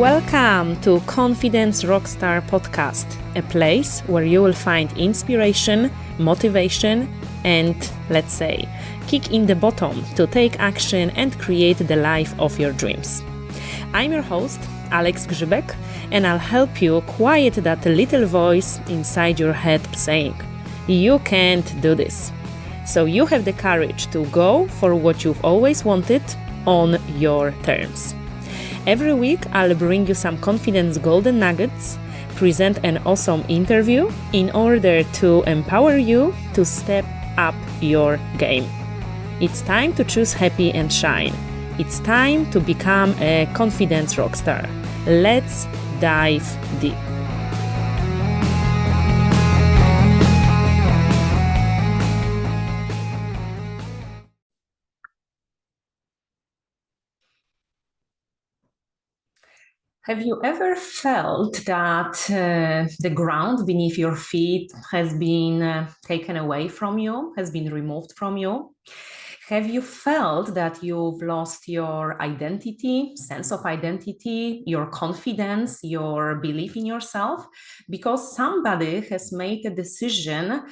Welcome to Confidence Rockstar Podcast, a place where you will find inspiration, motivation, and, let's say, kick in the bottom to take action and create the life of your dreams. I'm your host, Alex Grzybek, and I'll help you quiet that little voice inside your head saying, "You can't do this." So you have the courage to go for what you've always wanted on your terms. Every week, I'll bring you some confidence golden nuggets, present an awesome interview in order to empower you to step up your game. It's time to choose happy and shine. It's time to become a confidence rockstar. Let's dive deep. Have you ever felt that the ground beneath your feet has been taken away from you, has been removed from you? Have you felt that you've lost your identity, sense of identity, your confidence, your belief in yourself? Because somebody has made a decision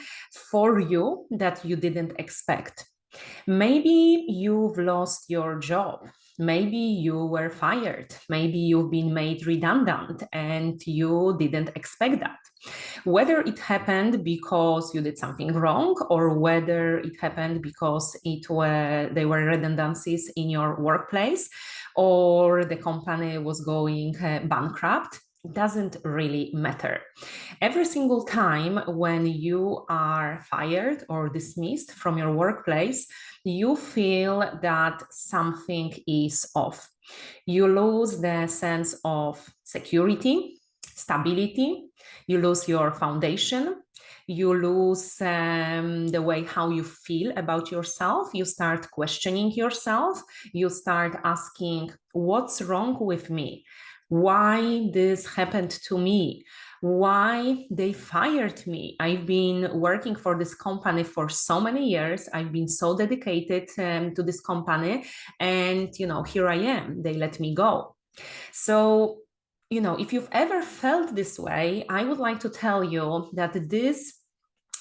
for you that you didn't expect. Maybe you've lost your job. Maybe you were fired. Maybe you've been made redundant and you didn't expect that. Whether it happened because you did something wrong or whether it happened because they were redundancies in your workplace or the company was going bankrupt, it doesn't really matter. Every single time when you are fired or dismissed from your workplace, you feel that something is off. You lose the sense of security, stability. You lose your foundation. You lose the way how you feel about yourself. You start questioning yourself. You start asking, what's wrong with me? Why this happened to me? Why they fired me? I've been working for this company for so many years. I've been so dedicated to this company, and here I am. They let me go. So, if you've ever felt this way, I would like to tell you that this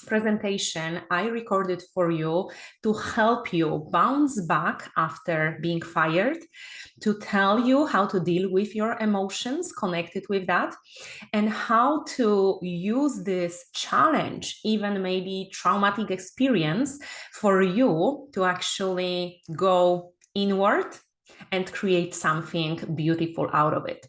presentation I recorded for you to help you bounce back after being fired, to tell you how to deal with your emotions connected with that, and how to use this challenge, even maybe traumatic experience, for you to actually go inward and create something beautiful out of it.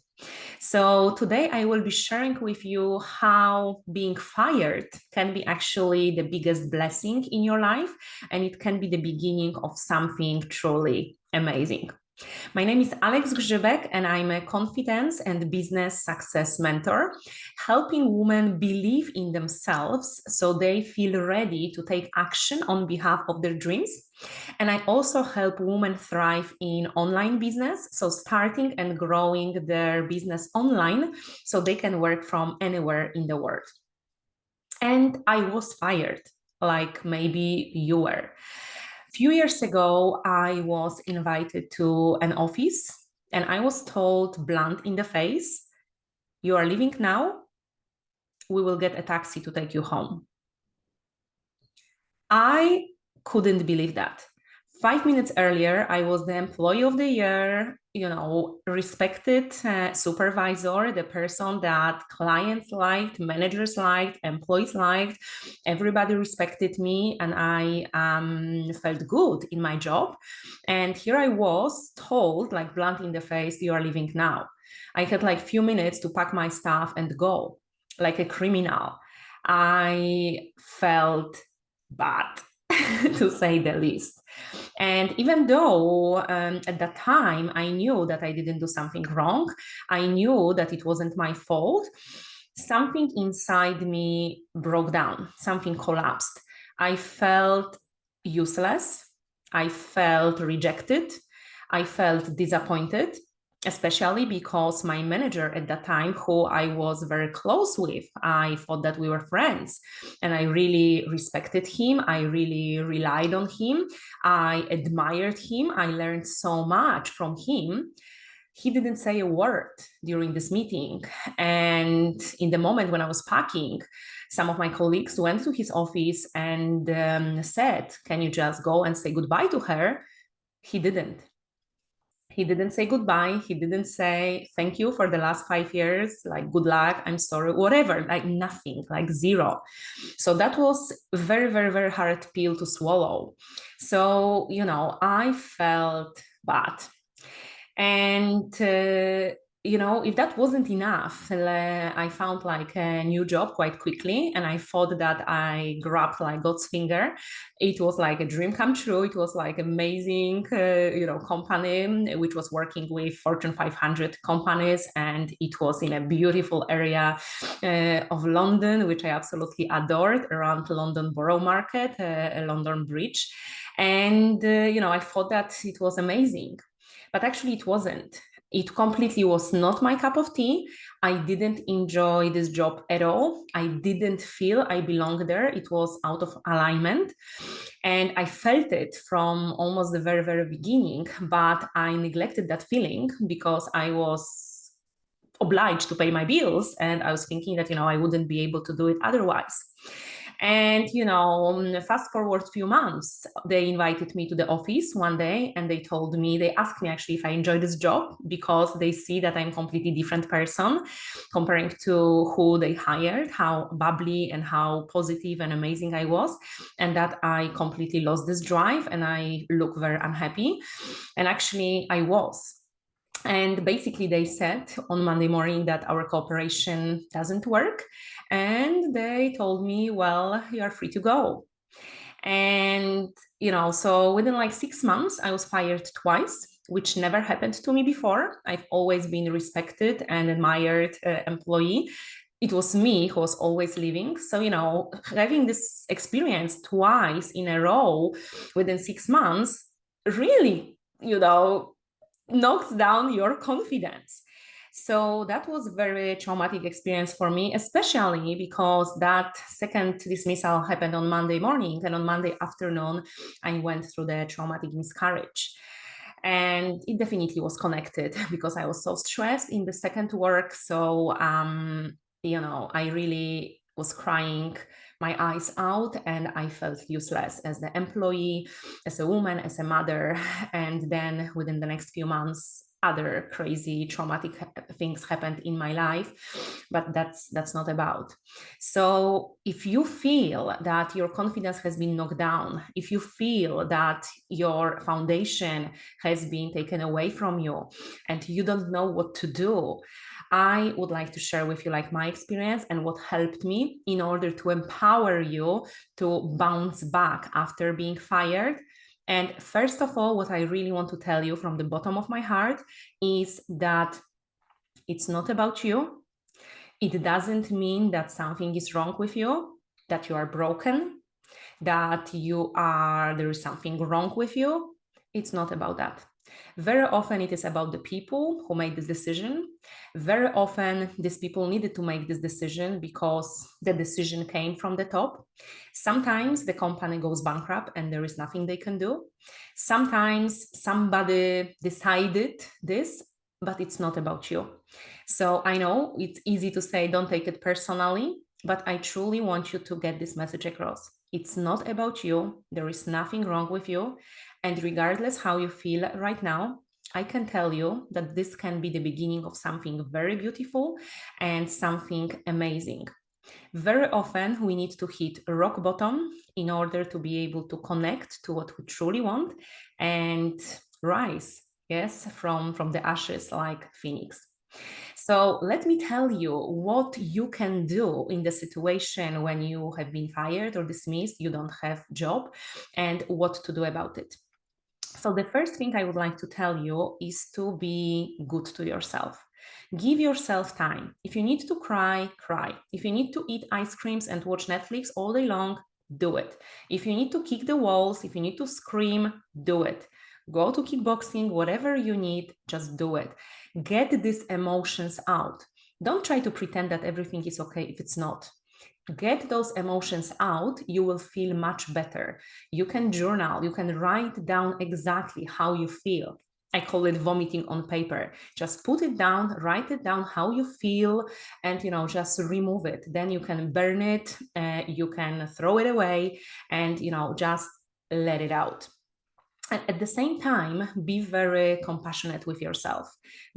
So today I will be sharing with you how being fired can be actually the biggest blessing in your life, and it can be the beginning of something truly amazing. My name is Alex Grzybek, and I'm a confidence and business success mentor, helping women believe in themselves so they feel ready to take action on behalf of their dreams. And I also help women thrive in online business, so starting and growing their business online so they can work from anywhere in the world. And I was fired, like maybe you were. Few years ago, I was invited to an office and I was told blunt in the face, "You are leaving now. We will get a taxi to take you home." I couldn't believe that. 5 minutes earlier, I was the employee of the year, respected supervisor, the person that clients liked, managers liked, employees liked. Everybody respected me, and I felt good in my job. And here I was told, like blunt in the face, "You are leaving now." I had like few minutes to pack my stuff and go, like a criminal. I felt bad, to say the least. And even though at that time I knew that I didn't do something wrong, I knew that it wasn't my fault, something inside me broke down, something collapsed. I felt useless. I felt rejected. I felt disappointed, especially because my manager at that time, who I was very close with, I thought that we were friends and I really respected him. I really relied on him. I admired him. I learned so much from him. He didn't say a word during this meeting. And in the moment when I was packing, some of my colleagues went to his office and said, "Can you just go and say goodbye to her?" He didn't. He didn't say goodbye. He didn't say thank you for the last 5 years, like good luck, I'm sorry, whatever, like nothing, like zero. So that was very, very, very hard pill to swallow. So, I felt bad. And if that wasn't enough, I found like a new job quite quickly, and I thought that I grabbed like God's finger. It was like a dream come true. It was like amazing, company which was working with Fortune 500 companies, and it was in a beautiful area of London, which I absolutely adored, around London Borough Market, London Bridge, and I thought that it was amazing. But actually, it wasn't. It completely was not my cup of tea. I didn't enjoy this job at all. I didn't feel I belonged there. It was out of alignment. And I felt it from almost the very, very beginning. But I neglected that feeling because I was obliged to pay my bills. And I was thinking that, I wouldn't be able to do it otherwise. And, fast forward a few months, they invited me to the office one day and they asked me actually if I enjoy this job because they see that I'm a completely different person comparing to who they hired, how bubbly and how positive and amazing I was, and that I completely lost this drive and I look very unhappy. And actually I was. And basically, they said on Monday morning that our cooperation doesn't work. And they told me, well, you are free to go. And, so within like 6 months, I was fired twice, which never happened to me before. I've always been a respected and admired employee. It was me who was always leaving. So, having this experience twice in a row within 6 months really, knocks down your confidence. So that was a very traumatic experience for me, especially because that second dismissal happened on Monday morning, and on Monday afternoon, I went through the traumatic miscarriage. And it definitely was connected because I was so stressed in the second work. So, I really was crying my eyes out, and I felt useless as the employee, as a woman, as a mother. And then within the next few months, other crazy traumatic things happened in my life, but that's not about. So if you feel that your confidence has been knocked down, if you feel that your foundation has been taken away from you and you don't know what to do, I would like to share with you like my experience and what helped me in order to empower you to bounce back after being fired. And first of all, what I really want to tell you from the bottom of my heart is that it's not about you. It doesn't mean that something is wrong with you, that you are broken, that there is something wrong with you. It's not about that. Very often it is about the people who made this decision. Very often these people needed to make this decision because the decision came from the top. Sometimes the company goes bankrupt and there is nothing they can do. Sometimes somebody decided this, but it's not about you. So I know it's easy to say, don't take it personally, but I truly want you to get this message across. It's not about you. There is nothing wrong with you. And regardless how you feel right now, I can tell you that this can be the beginning of something very beautiful and something amazing. Very often we need to hit rock bottom in order to be able to connect to what we truly want and rise, yes, from the ashes like phoenix. So let me tell you what you can do in the situation when you have been fired or dismissed, you don't have a job, and what to do about it. So the first thing I would like to tell you is to be good to yourself. Give yourself time. If you need to cry, cry. If you need to eat ice creams and watch Netflix all day long, do it. If you need to kick the walls, if you need to scream, do it. Go to kickboxing, whatever you need, just do it. Get these emotions out. Don't try to pretend that everything is okay if it's not. Get those emotions out, you will feel much better. You can journal, you can write down exactly how you feel. I call it vomiting on paper. Just put it down, write it down how you feel, and just remove it. Then you can burn it, you can throw it away, and just let it out. And at the same time, be very compassionate with yourself.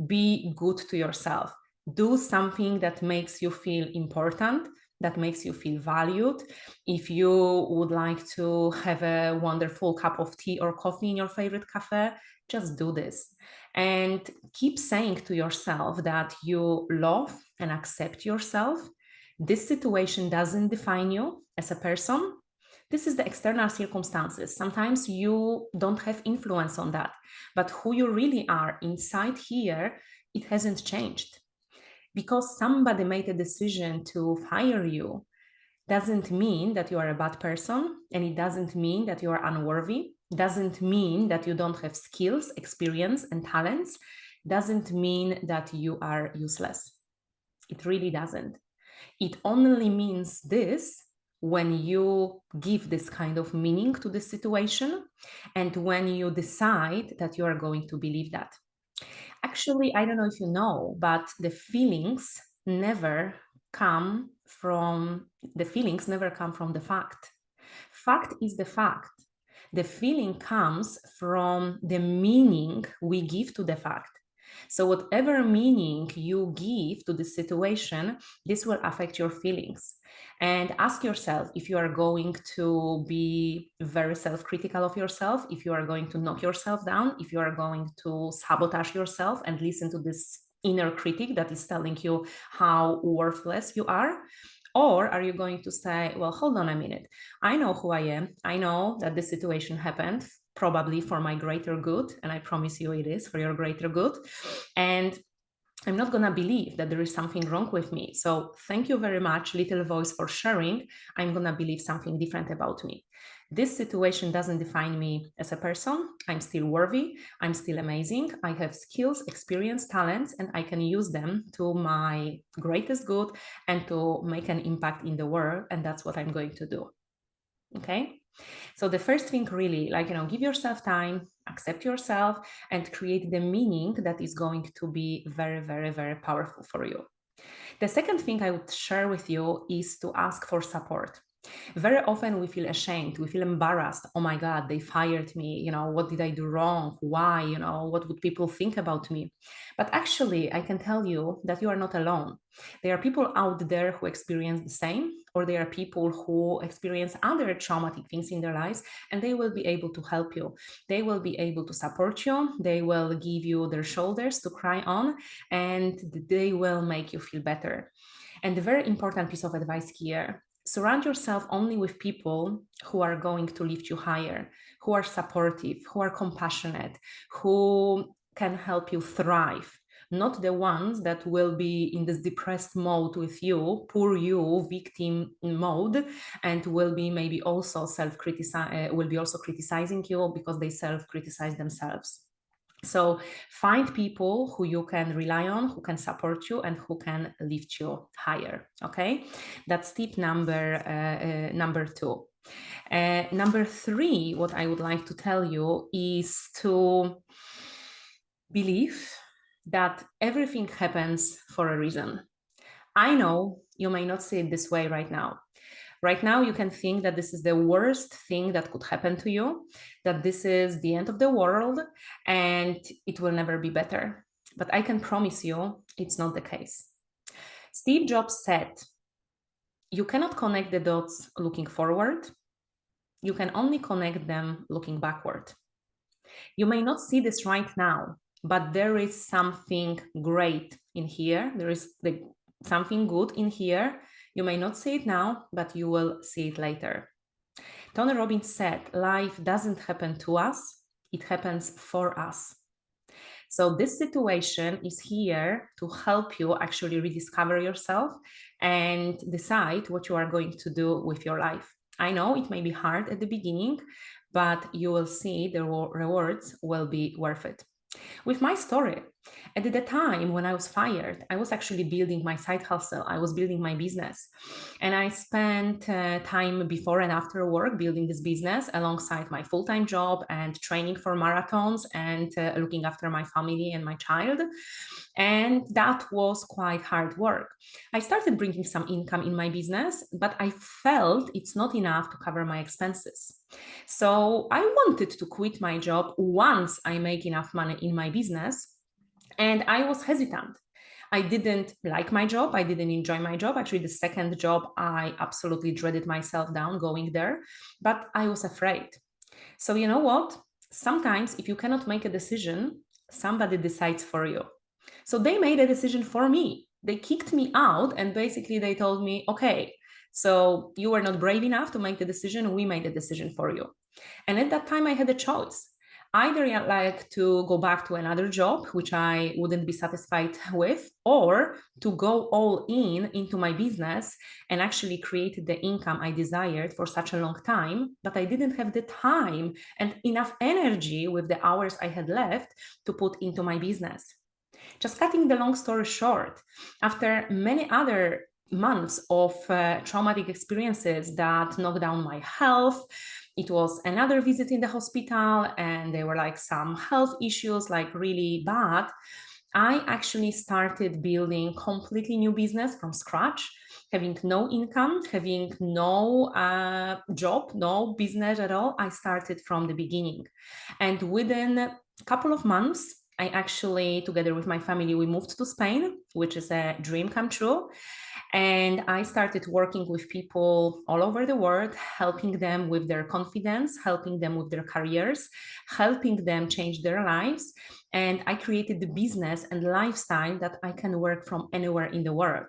Be good to yourself. Do something that makes you feel important, that makes you feel valued. If you would like to have a wonderful cup of tea or coffee in your favorite cafe, just do this. And keep saying to yourself that you love and accept yourself. This situation doesn't define you as a person. This is the external circumstances. Sometimes you don't have influence on that, but who you really are inside here, it hasn't changed. Because somebody made a decision to fire you doesn't mean that you are a bad person, and it doesn't mean that you are unworthy, doesn't mean that you don't have skills, experience, and talents, doesn't mean that you are useless. It really doesn't. It only means this when you give this kind of meaning to the situation and when you decide that you are going to believe that. Actually, I don't know if you know, but the feelings never come from the fact. Fact is the fact. The feeling comes from the meaning we give to the fact. So whatever meaning you give to the situation, this will affect your feelings. And ask yourself if you are going to be very self-critical of yourself, if you are going to knock yourself down, if you are going to sabotage yourself and listen to this inner critic that is telling you how worthless you are. Or are you going to say, well, hold on a minute. I know who I am. I know that this situation happened probably for my greater good. And I promise you it is for your greater good. And I'm not going to believe that there is something wrong with me. So thank you very much, little voice, for sharing. I'm going to believe something different about me. This situation doesn't define me as a person. I'm still worthy. I'm still amazing. I have skills, experience, talents, and I can use them to my greatest good and to make an impact in the world. And that's what I'm going to do. Okay. So the first thing really, give yourself time, accept yourself, and create the meaning that is going to be very, very, very powerful for you. The second thing I would share with you is to ask for support. Very often we feel ashamed, we feel embarrassed. Oh my God, they fired me. What did I do wrong? Why? What would people think about me? But actually, I can tell you that you are not alone. There are people out there who experience the same, or there are people who experience other traumatic things in their lives, and they will be able to help you. They will be able to support you. They will give you their shoulders to cry on, and they will make you feel better. And the very important piece of advice here: surround yourself only with people who are going to lift you higher, who are supportive, who are compassionate, who can help you thrive. Not the ones that will be in this depressed mode with you, poor you, victim mode, and will be maybe also criticizing you because they self-criticize themselves. So find people who you can rely on, who can support you, and who can lift you higher. Okay, that's tip number two. Number three, what I would like to tell you is to believe that everything happens for a reason. I know you may not see it this way right now. Right now, you can think that this is the worst thing that could happen to you, that this is the end of the world, and it will never be better. But I can promise you, it's not the case. Steve Jobs said, you cannot connect the dots looking forward. You can only connect them looking backward. You may not see this right now, but there is something great in here. There is something good in here. You may not see it now, but you will see it later. Tony Robbins said, life doesn't happen to us, it happens for us. So this situation is here to help you actually rediscover yourself and decide what you are going to do with your life. I know it may be hard at the beginning, but you will see the rewards will be worth it. With my story, at the time when I was fired, I was actually building my side hustle. I was building my business. And I spent time before and after work building this business alongside my full time job and training for marathons and looking after my family and my child. And that was quite hard work. I started bringing some income in my business, but I felt it's not enough to cover my expenses. So I wanted to quit my job once I make enough money in my business. And I was hesitant. I didn't like my job. I didn't enjoy my job. Actually, the second job, I absolutely dreaded myself down going there, but I was afraid. So, you know what? Sometimes, if you cannot make a decision, somebody decides for you. So, they made a decision for me. They kicked me out and basically they told me, okay, so you were not brave enough to make the decision. We made the decision for you. And at that time, I had a choice. Either I'd like to go back to another job, which I wouldn't be satisfied with, or to go all in into my business and actually create the income I desired for such a long time. But I didn't have the time and enough energy with the hours I had left to put into my business. Just cutting the long story short, after many other months of traumatic experiences that knocked down my health, it was another visit in the hospital, and there were like some health issues, like really bad. I actually started building completely new business from scratch, having no income, having no job, no business at all. I started from the beginning. And within a couple of months, I actually, together with my family, we moved to Spain, which is a dream come true. And I started working with people all over the world, helping them with their confidence, helping them with their careers, helping them change their lives. And I created the business and lifestyle that I can work from anywhere in the world.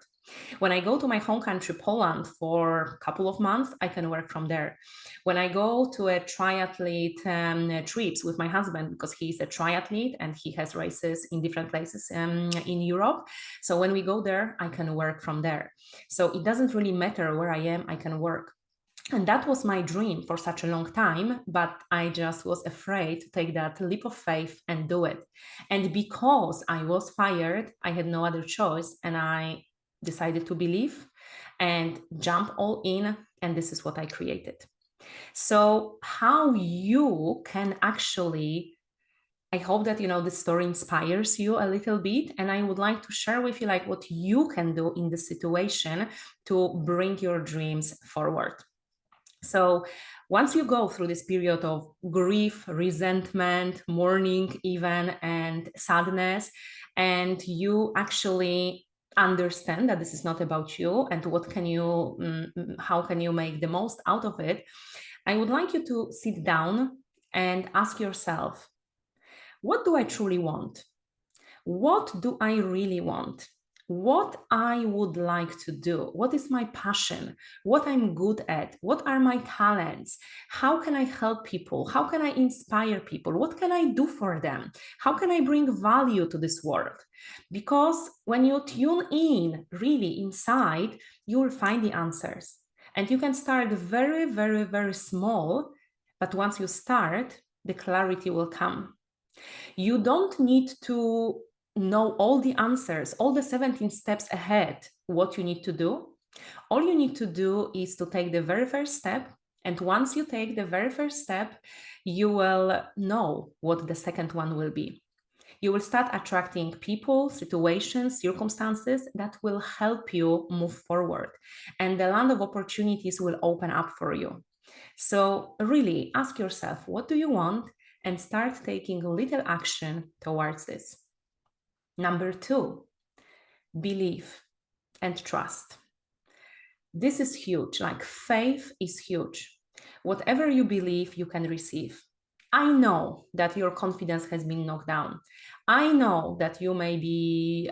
When I go to my home country, Poland, for a couple of months, I can work from there. When I go to a triathlete trips with my husband, because he's a triathlete and he has races in different places in Europe. So when we go there, I can work from there. So it doesn't really matter where I am, I can work. And that was my dream for such a long time, but I just was afraid to take that leap of faith and do it. And because I was fired, I had no other choice. And I decided to believe and jump all in. And this is what I created. So, how you can actually, I hope that this story inspires you a little bit, and I would like to share with you like what you can do in this situation to bring your dreams forward. So once you go through this period of grief, resentment, mourning, even, and sadness, and you actually understand that this is not about you and what can you, how can you make the most out of it, I would like you to sit down and ask yourself, what do I truly want? What do I really want? What I would like to do? What is my passion? What I'm good at? What are my talents? How can I help people? How can I inspire people? What can I do for them? How can I bring value to this world? Because when you tune in really inside, you will find the answers. And you can start very, very, very small. But once you start, the clarity will come. You don't need to know all the answers, all the 17 steps ahead, what you need to do. All you need to do is to take the very first step. And once you take the very first step, you will know what the second one will be. You will start attracting people, situations, circumstances that will help you move forward. And the land of opportunities will open up for you. So, really ask yourself, what do you want? And start taking little action towards this. Number 2, believe and trust. This is huge. Like, faith is huge. Whatever you believe, you can receive. I know that your confidence has been knocked down. I know that you may be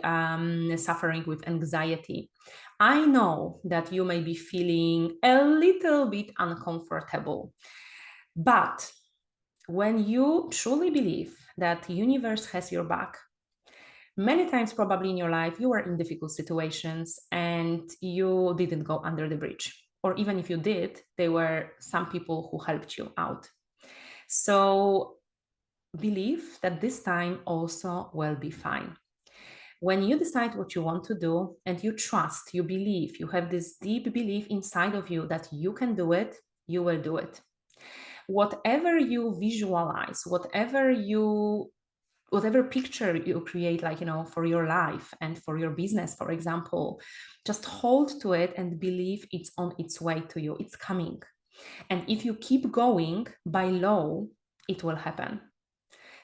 suffering with anxiety. I know that you may be feeling a little bit uncomfortable. But when you truly believe that the universe has your back, many times probably in your life, you were in difficult situations and you didn't go under the bridge. Or even if you did, there were some people who helped you out. So believe that this time also will be fine. When you decide what you want to do and you trust, you believe, you have this deep belief inside of you that you can do it, you will do it. Whatever you visualize, whatever picture you create, like, for your life and for your business, for example, just hold to it and believe it's on its way to you. It's coming. And if you keep going by law, it will happen.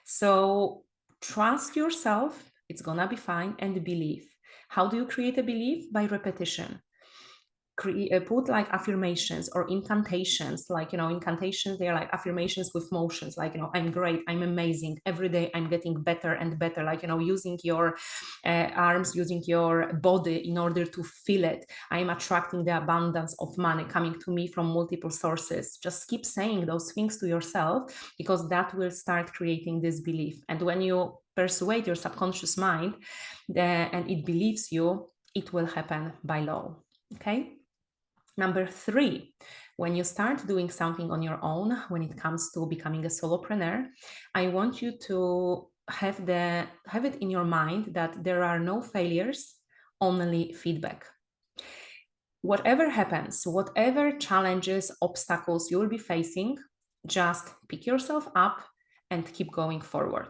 So trust yourself, it's gonna be fine, and believe. How do you create a belief? By repetition. Put like affirmations or incantations, like, incantations, they're like affirmations with motions, like, I'm great, I'm amazing, every day I'm getting better and better, like, using your arms, using your body in order to feel it. I'm attracting the abundance of money coming to me from multiple sources. Just keep saying those things to yourself, because that will start creating this belief. And when you persuade your subconscious mind and it believes you, it will happen by law. Okay. Number 3, when you start doing something on your own, when it comes to becoming a solopreneur, I want you to have it in your mind that there are no failures, only feedback. Whatever happens, whatever challenges, obstacles you will be facing, just pick yourself up and keep going forward.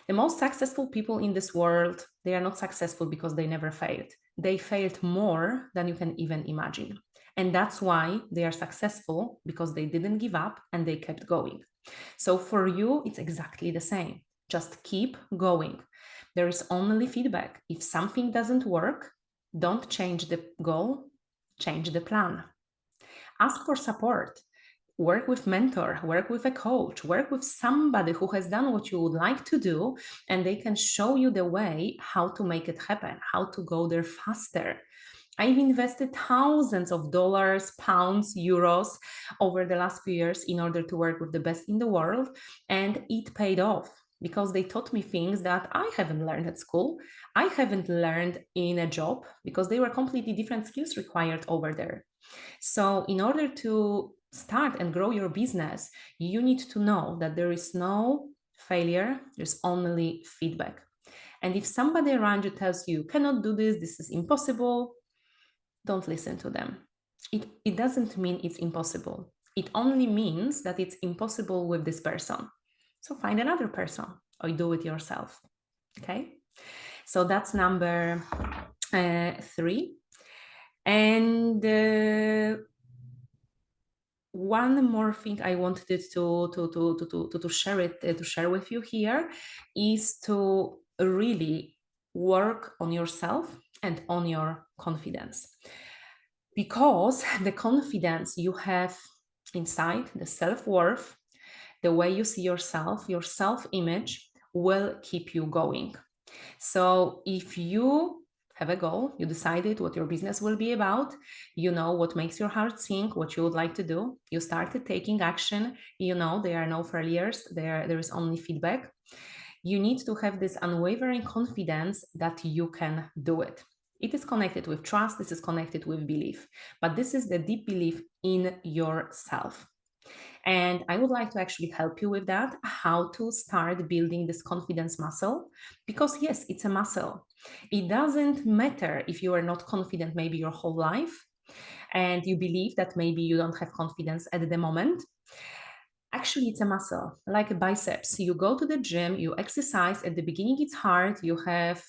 The most successful people in this world, they are not successful because they never failed. They failed more than you can even imagine. And that's why they are successful, because they didn't give up and they kept going. So for you, it's exactly the same. Just keep going. There is only feedback. If something doesn't work, don't change the goal, change the plan. Ask for support. Work with mentor, work with a coach, work with somebody who has done what you would like to do, and they can show you the way how to make it happen, how to go there faster. I've invested thousands of dollars, pounds, euros over the last few years in order to work with the best in the world, and it paid off because they taught me things that I haven't learned at school. I haven't learned in a job, because they were completely different skills required over there. So in order to start and grow your business, you need to know that there is no failure, there's only feedback. And if somebody around you tells you cannot do this, this is impossible, don't listen to them. It doesn't mean it's impossible. It only means that it's impossible with this person. So find another person or do it yourself. Okay? So that's number 3. And one more thing I wanted to share with you here is to really work on yourself and on your confidence, because the confidence you have inside, the self-worth, the way you see yourself, your self-image will keep you going. So if you have a goal, you decided what your business will be about, you know what makes your heart sing, what you would like to do, you started taking action, you know there are no failures, there is only feedback. You need to have this unwavering confidence that you can do it. It is connected with trust, this is connected with belief, but this is the deep belief in yourself. And I would like to actually help you with that, how to start building this confidence muscle, because yes, it's a muscle. It doesn't matter if you are not confident maybe your whole life and you believe that maybe you don't have confidence at the moment. Actually, it's a muscle, like a biceps. You go to the gym, you exercise. At the beginning, it's hard. You have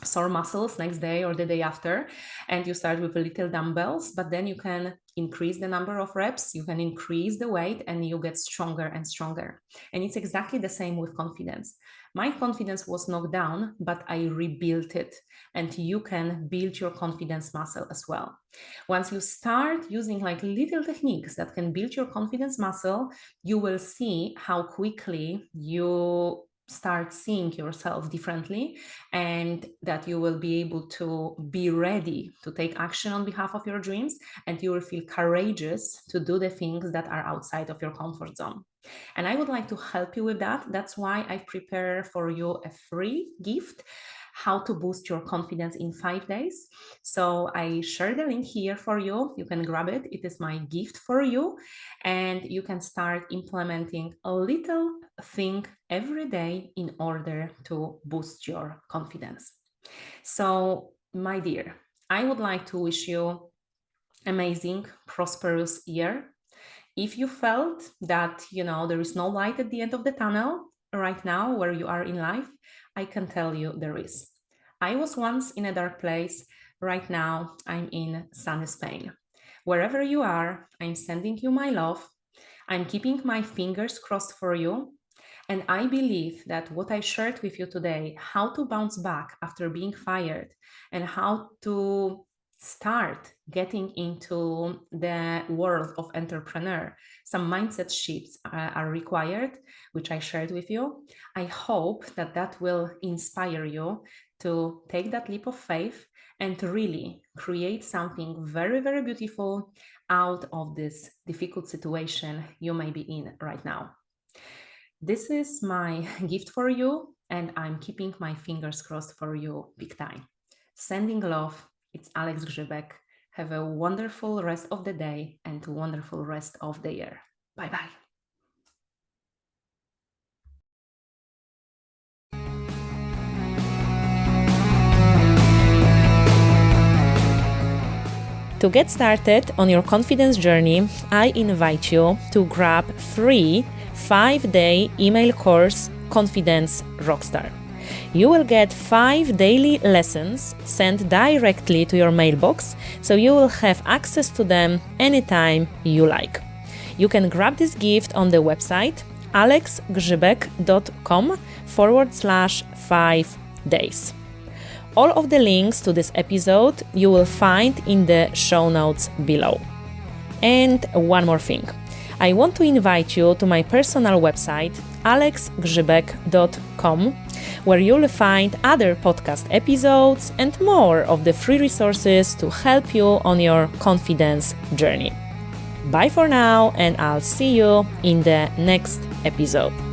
sore muscles next day or the day after, and you start with little dumbbells, but then you can increase the number of reps, you can increase the weight, and you get stronger and stronger. And it's exactly the same with confidence. My confidence was knocked down, but I rebuilt it, and you can build your confidence muscle as well. Once you start using like little techniques that can build your confidence muscle, you will see how quickly you start seeing yourself differently, and that you will be able to be ready to take action on behalf of your dreams, and you will feel courageous to do the things that are outside of your comfort zone. And I would like to help you with that. That's why I prepare for you a free gift, how to boost your confidence in 5 days. So I share the link here for you. You can grab it. It is my gift for you. And you can start implementing a little thing every day in order to boost your confidence. So, my dear, I would like to wish you amazing, prosperous year. If you felt that, there is no light at the end of the tunnel right now where you are in life, I can tell you there is. I was once in a dark place. Right now, I'm in sunny Spain. Wherever you are, I'm sending you my love. I'm keeping my fingers crossed for you. And I believe that what I shared with you today, how to bounce back after being fired and how to start getting into the world of entrepreneur, some mindset shifts are required, which I shared with you. I hope that that will inspire you to take that leap of faith and to really create something very, very beautiful out of this difficult situation you may be in right now. This is my gift for you, and I'm keeping my fingers crossed for you big time. Sending love, it's Alex Grzybek. Have a wonderful rest of the day and a wonderful rest of the year. Bye-bye. To get started on your confidence journey, I invite you to grab free 5-day email course, Confidence Rockstar. You will get 5 daily lessons sent directly to your mailbox, so you will have access to them anytime you like. You can grab this gift on the website alexgrzybek.com/5 days. All of the links to this episode you will find in the show notes below. And one more thing. I want to invite you to my personal website, alexgrzybek.com, where you'll find other podcast episodes and more of the free resources to help you on your confidence journey. Bye for now, and I'll see you in the next episode.